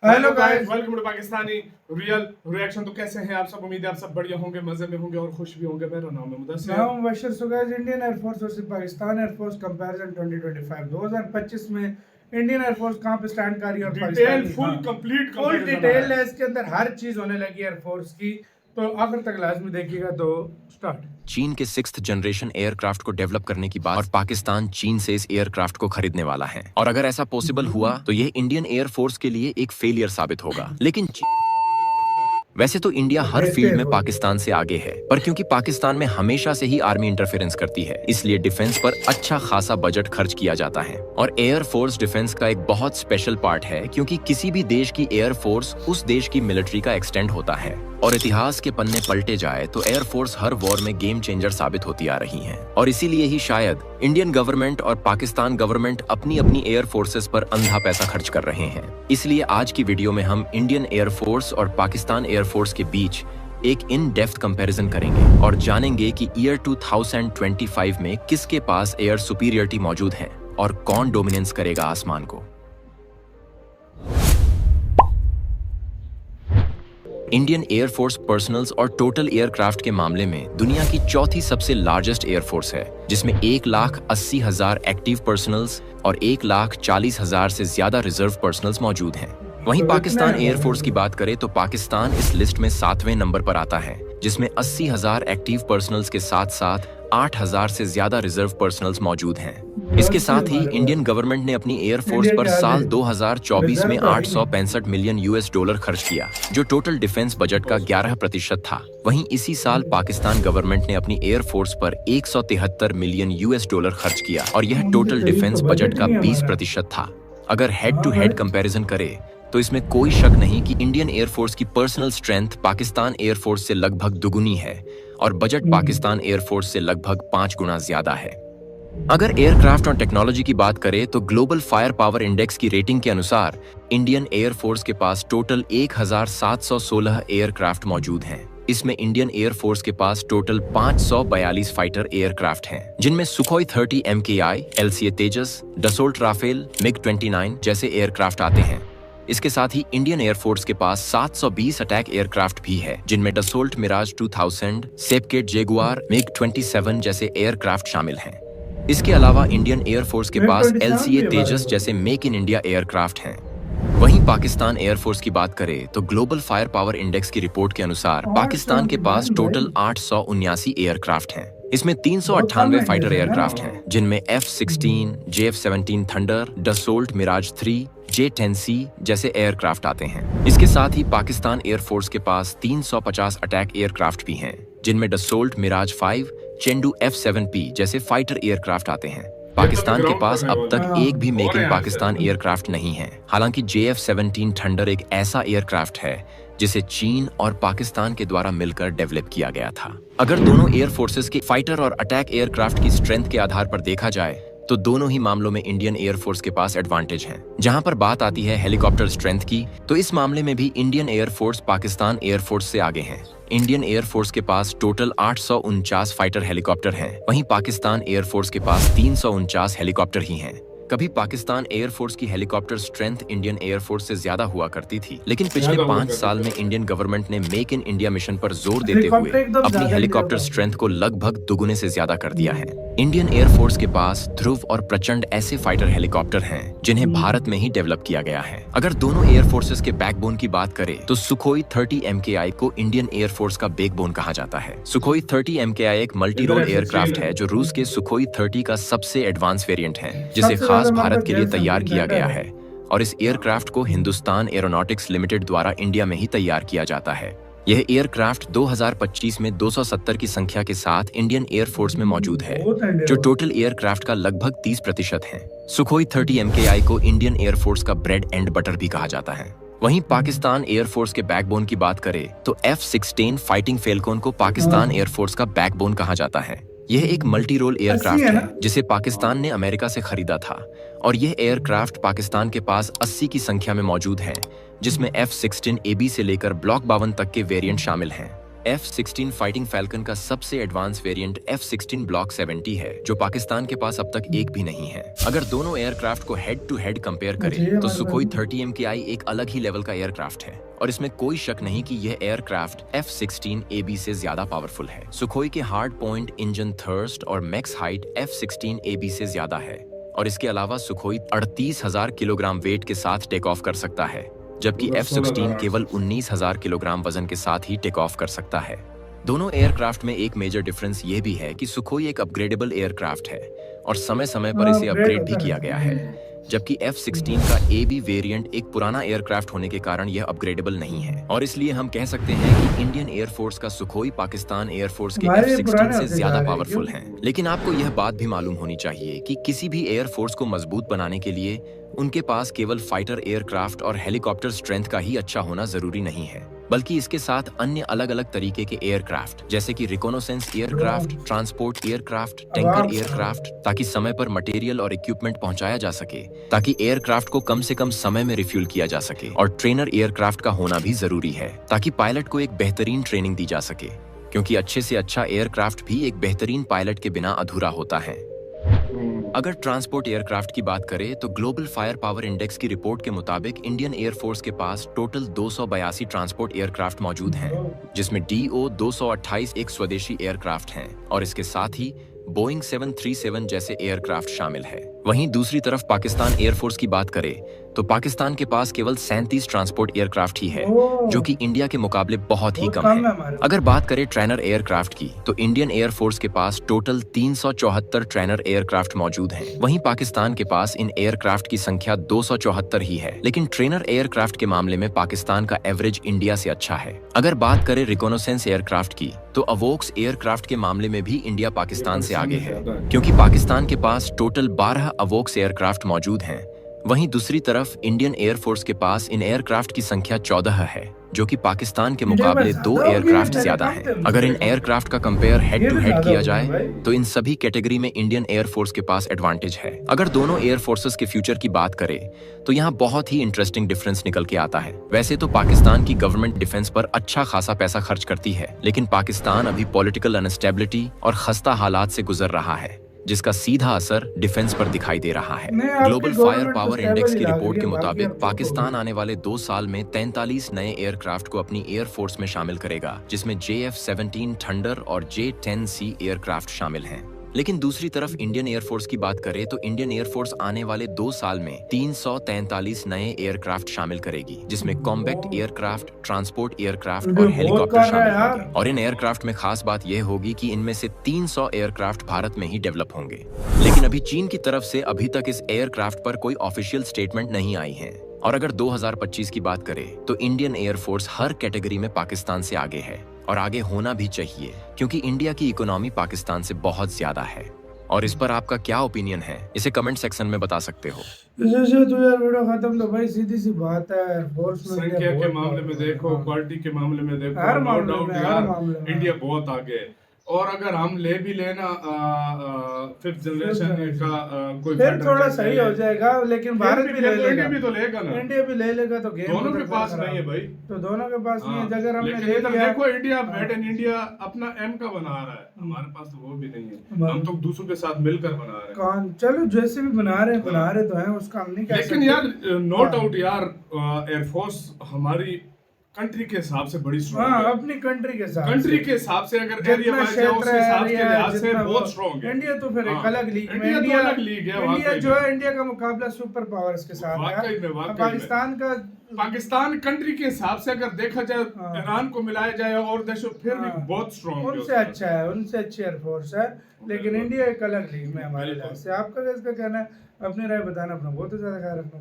Hello guys, welcome to Pakistani real reaction. तो कैसे हैं आप सब? उम्मीद है आप सब बढ़िया होंगे, मजे में होंगे और खुश भी होंगे। मेरा नाम है मुदस्सिर। नाम Mubashar. So guys, Indian air force versus Pakistan air force comparison 2025 2025 में इंडियन एयरफोर्स कहां पे स्टैंड कर रही है और detail full complete full detail है इसके अंदर, हर चीज होने लगी एयरफोर्स की। तो आखिर तक लाजमी देखिएगा। तो स्टार्ट। चीन के 6th जनरेशन एयरक्राफ्ट को डेवलप करने की बात और पाकिस्तान चीन से इस एयरक्राफ्ट को खरीदने वाला है। और अगर ऐसा पॉसिबल हुआ तो यह इंडियन एयरफोर्स के लिए एक फेलियर साबित होगा। लेकिन वैसे तो इंडिया हर फील्ड में पाकिस्तान से आगे है, पर क्योंकि पाकिस्तान में हमेशा से ही आर्मी इंटरफेरेंस करती है, इसलिए डिफेंस पर अच्छा खासा बजट खर्च किया जाता है। और एयरफोर्स डिफेंस का एक बहुत स्पेशल पार्ट है, क्योंकि किसी भी देश की एयरफोर्स उस देश की मिलिट्री का एक्सटेंड होता है। और इतिहास के पन्ने पलटे जाए तो एयरफोर्स हर वॉर में गेम चेंजर साबित होती आ रही है। और इसीलिए ही शायद इंडियन गवर्नमेंट और पाकिस्तान गवर्नमेंट अपनी अपनी एयर फोर्सेस पर अंधा पैसा खर्च कर रहे हैं। इसलिए आज की वीडियो में हम इंडियन एयरफोर्स और पाकिस्तान एयरफोर्स के बीच एक इन डेप्थ कंपैरिजन करेंगे और जानेंगे कि ईयर 2025 में किसके पास एयर सुपीरियरिटी मौजूद है और कौन डोमिनेंस करेगा आसमान को। इंडियन एयरफोर्स पर्सनल्स और टोटल एयरक्राफ्ट के मामले में दुनिया की चौथी सबसे लार्जेस्ट एयरफोर्स है, जिसमें 1,80,000 एक्टिव पर्सनल्स और 1,40,000 से ज्यादा रिजर्व पर्सनल्स मौजूद हैं। वहीं पाकिस्तान एयरफोर्स की बात करें तो पाकिस्तान इस लिस्ट में 7वें नंबर पर आता है, जिसमें 80,000 एक्टिव पर्सनल्स के साथ साथ 8,000 से ज्यादा रिजर्व पर्सनल्स मौजूद हैं। इसके साथ ही इंडियन गवर्नमेंट ने अपनी एयरफोर्स पर साल 2024 में $865 मिलियन खर्च किया, जो टोटल डिफेंस बजट का 11% था। वहीं इसी साल पाकिस्तान गवर्नमेंट ने अपनी एयरफोर्स पर $173 मिलियन खर्च किया और यह टोटल डिफेंस बजट का 20% था। अगर हेड टू हेड कंपैरिजन करें तो इसमें कोई शक नहीं कि इंडियन एयरफोर्स की पर्सनल स्ट्रेंथ पाकिस्तान एयरफोर्स से लगभग दुगुनी है और बजट पाकिस्तान एयरफोर्स से लगभग 5 गुना ज्यादा है। अगर एयरक्राफ्ट और टेक्नोलॉजी की बात करें तो ग्लोबल फायर पावर इंडेक्स की रेटिंग के अनुसार इंडियन एयरफोर्स के पास टोटल 1,716 एयरक्राफ्ट मौजूद हैं। इसमें इंडियन एयरफोर्स के पास टोटल 542 फाइटर एयरक्राफ्ट हैं, जिनमें सुखोई 30 MKI, LCA तेजस, डसोल्ट राफेल, MiG-29 जैसे एयरक्राफ्ट आते हैं। इसके साथ ही इंडियन एयरफोर्स के पास 720 अटैक एयरक्राफ्ट भी है, जिनमें डसोल्ट मिराज 2000, सेपकेट जेगुआर, MiG-27 जैसे एयरक्राफ्ट शामिल हैं। इसके अलावा इंडियन एयरफोर्स के पास LCA तेजस जैसे मेक इन इंडिया एयरक्राफ्ट हैं। वहीं पाकिस्तान एयरफोर्स की बात करें तो ग्लोबल फायर पावर इंडेक्स की रिपोर्ट के अनुसार पाकिस्तान के पास टोटल 879 एयरक्राफ्ट हैं। इसमें 398 फाइटर एयरक्राफ्ट हैं, जिनमें F-16, JF-17 thunder, Dassault Miraj 3, J-10C जैसे एयरक्राफ्ट आते हैं। इसके साथ ही पाकिस्तान एयरफोर्स के पास 350 अटैक एयरक्राफ्ट भी हैं, जिनमें डसोल्ट मिराज 5, चेंडू F-7P जैसे फाइटर एयरक्राफ्ट आते हैं। पाकिस्तान के पास अब तक एक भी मेक इन पाकिस्तान एयरक्राफ्ट नहीं है। हालांकि JF-17 थंडर एक ऐसा एयरक्राफ्ट है जिसे चीन और पाकिस्तान के द्वारा मिलकर डेवलप किया गया था। अगर दोनों एयर फोर्सेस के फाइटर और अटैक एयरक्राफ्ट की स्ट्रेंथ के आधार पर देखा जाए तो दोनों ही मामलों में इंडियन एयरफोर्स के पास एडवांटेज है। जहां पर बात आती है हेलीकॉप्टर स्ट्रेंथ की, तो इस मामले में भी इंडियन एयरफोर्स पाकिस्तान एयरफोर्स से आगे है। इंडियन एयरफोर्स के पास टोटल 849 फाइटर हेलीकॉप्टर हैं, वहीं पाकिस्तान एयरफोर्स के पास 349 हेलीकॉप्टर ही हैं। कभी पाकिस्तान एयरफोर्स की हेलीकॉप्टर स्ट्रेंथ इंडियन एयरफोर्स से ज्यादा हुआ करती थी, लेकिन पिछले 5 साल में इंडियन गवर्नमेंट ने मेक इन इंडिया मिशन पर जोर देते हुए अपनी हेलीकॉप्टर स्ट्रेंथ को लगभग दुगुने से ज्यादा कर दिया है। इंडियन एयरफोर्स के पास ध्रुव और प्रचंड ऐसे फाइटर हेलीकॉप्टर हैं जिन्हें भारत में ही डेवलप किया गया है। अगर दोनों एयरफोर्सेस के बैकबोन की बात करें तो सुखोई 30 MKI को इंडियन एयरफोर्स का बैकबोन कहा जाता है। सुखोई 30 MKI एक मल्टी रोल एयरक्राफ्ट है जो रूस के सुखोई 30 का सबसे एडवांस वेरिएंट है, जिसे खास भारत के लिए तैयार किया गया है। और इस एयरक्राफ्ट को हिंदुस्तान एरोनॉटिक्स लिमिटेड द्वारा इंडिया में ही तैयार किया जाता है। यह एयरक्राफ्ट 2025 में 270 की संख्या के साथ इंडियन एयरफोर्स में मौजूद है, जो टोटल एयरक्राफ्ट का लगभग 30% है। सुखोई 30 MKI को इंडियन एयरफोर्स का ब्रेड एंड बटर भी कहा जाता है। वहीं पाकिस्तान एयरफोर्स के बैकबोन की बात करें तो F-16 फाइटिंग फेल्कोन को पाकिस्तान एयरफोर्स का बैकबोन कहा जाता है। यह एक मल्टी रोल एयरक्राफ्ट है जिसे पाकिस्तान ने अमेरिका से खरीदा था, और यह एयरक्राफ्ट पाकिस्तान के पास 80 की संख्या में मौजूद है, जिसमें F-16AB से लेकर ब्लॉक 52 तक के वेरिएंट शामिल हैं। F-16 फाइटिंग फैल्कन का सबसे एडवांस वेरिएंट F-16 ब्लॉक 70 है, जो पाकिस्तान के पास अब तक एक भी नहीं है। अगर दोनों एयरक्राफ्ट को हेड टू हेड कंपेयर करें तो सुखोई 30 MKI एक अलग ही लेवल का एयरक्राफ्ट है और इसमें कोई शक नहीं कि यह एयरक्राफ्ट F-16 AB से ज्यादा पावरफुल है। सुखोई के हार्ड पॉइंट, इंजन थर्स्ट और मैक्स हाइट F-16 AB से ज्यादा है और इसके अलावा सुखोई 38,000 किलोग्राम वेट के साथ टेक ऑफ कर सकता है, जबकि F-16 केवल 19,000 किलोग्राम वजन के साथ ही टेक ऑफ कर सकता है। दोनों एयरक्राफ्ट में एक मेजर डिफरेंस ये भी है कि सुखोई एक अपग्रेडेबल एयरक्राफ्ट है और समय समय पर इसे अपग्रेड भी किया गया है, जबकि F-16 का AB वेरिएंट एक पुराना एयरक्राफ्ट होने के कारण यह अपग्रेडेबल नहीं है और इसलिए हम कह सकते हैं कि इंडियन एयरफोर्स का सुखोई पाकिस्तान एयरफोर्स के F-16 से ज्यादा पावरफुल है। लेकिन आपको यह बात भी मालूम होनी चाहिए कि किसी भी एयरफोर्स को मजबूत बनाने के लिए उनके पास केवल फाइटर एयरक्राफ्ट और हेलीकॉप्टर स्ट्रेंथ का ही अच्छा होना जरूरी नहीं है, बल्कि इसके साथ अन्य अलग अलग तरीके के एयरक्राफ्ट जैसे कि reconnaissance aircraft, transport aircraft, tanker aircraft, ताकि समय पर मटेरियल और इक्विपमेंट पहुंचाया जा सके, ताकि एयरक्राफ्ट को कम से कम समय में रिफ्यूल किया जा सके। और ट्रेनर एयरक्राफ्ट का होना भी जरूरी है ताकि पायलट को एक बेहतरीन ट्रेनिंग दी जा सके, क्योंकि अच्छे से अच्छा एयरक्राफ्ट भी एक बेहतरीन पायलट के बिना अधूरा होता है। अगर ट्रांसपोर्ट एयरक्राफ्ट की बात करें तो ग्लोबल फायर पावर इंडेक्स की रिपोर्ट के मुताबिक इंडियन एयरफोर्स के पास टोटल 282 ट्रांसपोर्ट एयरक्राफ्ट मौजूद हैं, जिसमें DO-228 एक स्वदेशी एयरक्राफ्ट हैं और इसके साथ ही बोइंग 737 जैसे एयरक्राफ्ट शामिल है। वहीं दूसरी तरफ पाकिस्तान एयरफोर्स की बात करें तो पाकिस्तान के पास केवल 37 ट्रांसपोर्ट एयरक्राफ्ट ही है, जो कि इंडिया के मुकाबले बहुत ही कम है। अगर बात करें ट्रेनर एयरक्राफ्ट की तो इंडियन एयरफोर्स के पास टोटल 374 ट्रेनर एयरक्राफ्ट मौजूद हैं। वहीं पाकिस्तान के पास इन एयरक्राफ्ट की संख्या 274 ही है, लेकिन ट्रेनर एयरक्राफ्ट के मामले में पाकिस्तान का एवरेज इंडिया से अच्छा है। अगर बात करें रिकॉनेसेंस एयरक्राफ्ट की तो अवोक्स एयरक्राफ्ट के मामले में भी इंडिया पाकिस्तान से आगे है, क्योंकि पाकिस्तान के पास टोटल 12 अवोक्स एयरक्राफ्ट मौजूद हैं। वहीं दूसरी तरफ इंडियन एयरफोर्स के पास इन एयरक्राफ्ट की संख्या 14 है, जो कि पाकिस्तान के मुकाबले 2 एयरक्राफ्ट ज्यादा है। अगर इन एयरक्राफ्ट का कंपेयर हेड टू हेड किया जाए तो इन सभी कैटेगरी में इंडियन एयरफोर्स के पास एडवांटेज है। अगर दोनों एयरफोर्सेस के फ्यूचर की बात करें तो यहाँ बहुत ही इंटरेस्टिंग डिफरेंस निकल के आता है। वैसे तो पाकिस्तान की गवर्नमेंट डिफेंस पर अच्छा खासा पैसा खर्च करती है, लेकिन पाकिस्तान अभी पॉलिटिकल अनस्टेबिलिटी और खस्ता हालात से गुजर रहा है, जिसका सीधा असर डिफेंस पर दिखाई दे रहा है। ग्लोबल फायर पावर इंडेक्स की रिपोर्ट के मुताबिक पाकिस्तान आने वाले 2 साल में 43 नए एयरक्राफ्ट को अपनी एयरफोर्स में शामिल करेगा, जिसमें JF-17 थंडर और J-10C एयरक्राफ्ट शामिल हैं। लेकिन दूसरी तरफ इंडियन एयरफोर्स की बात करें तो इंडियन एयरफोर्स आने वाले 2 साल में 343 नए एयरक्राफ्ट शामिल करेगी, जिसमें कॉम्बैक्ट एयरक्राफ्ट, ट्रांसपोर्ट एयरक्राफ्ट और हेलीकॉप्टर शामिल होंगे। और इन एयरक्राफ्ट में खास बात यह होगी कि इनमें से 300 एयरक्राफ्ट भारत में ही डेवलप होंगे। लेकिन अभी चीन की तरफ से अभी तक इस एयरक्राफ्ट पर कोई ऑफिशियल स्टेटमेंट नहीं आई है। और अगर 2025 की बात करें तो इंडियन एयरफोर्स हर कैटेगरी में पाकिस्तान से आगे है और आगे होना भी चाहिए, क्योंकि इंडिया की इकोनॉमी पाकिस्तान से बहुत ज्यादा है। और इस पर आपका क्या ओपिनियन है, इसे कमेंट सेक्शन में बता सकते हो। जैसे तो यार वीडियो खत्म, तो भाई सीधी सी बात है, एयरफोर्स में संख्या के मामले में देखो, क्वालिटी के मामले में देखो, नो डाउट यार इंडिया बहुत आगे है। और अगर हम ले भी लेना 5th जनरेशन का कोई फिर थोड़ा सही हो जाएगा, लेकिन भारत भी ले लेगा, इंडिया भी तो लेगा ना, इंडिया भी ले लेगा तो गेम दोनों के पास नहीं है भाई, तो दोनों के पास नहीं है। अगर हमने लेकिन ले इधर लिया, देखो इंडिया मेड इन इंडिया अपना एम का बना रहा है, हमारे पास तो वो भी नहीं है, हम तो दूसरों के साथ मिलकर बना रहे हैं। कौन चलो जैसे भी बना रहे तो हैं, उसका हम नहीं कह सकते। लेकिन यार नो डाउट यार एयरफोर्स हमारी कंट्री के हिसाब से बड़ी स्ट्रांग है, अपनी कंट्री के हिसाब से अगर एरिया वाइज है उसके हिसाब के लिहाज से बहुत स्ट्रांग है। इंडिया तो फिर एक अलग लीग में, इंडिया तो अलग लीग है। इंडिया जो है, इंडिया का मुकाबला सुपर पावर्स के साथ है। पाकिस्तान कंट्री के हिसाब से अगर देखा जाए, ईरान को मिलाया जाए और देशों, फिर भी बहुत स्ट्रांग है, उनसे अच्छा है, उनसे अच्छी एयरफोर्स है। लेकिन इंडिया एक अलग लीग में हमारे लिहाज से। आपका इसका कहना है, अपनी राय बताना, अपना बहुत ज्यादा ख्याल रखना।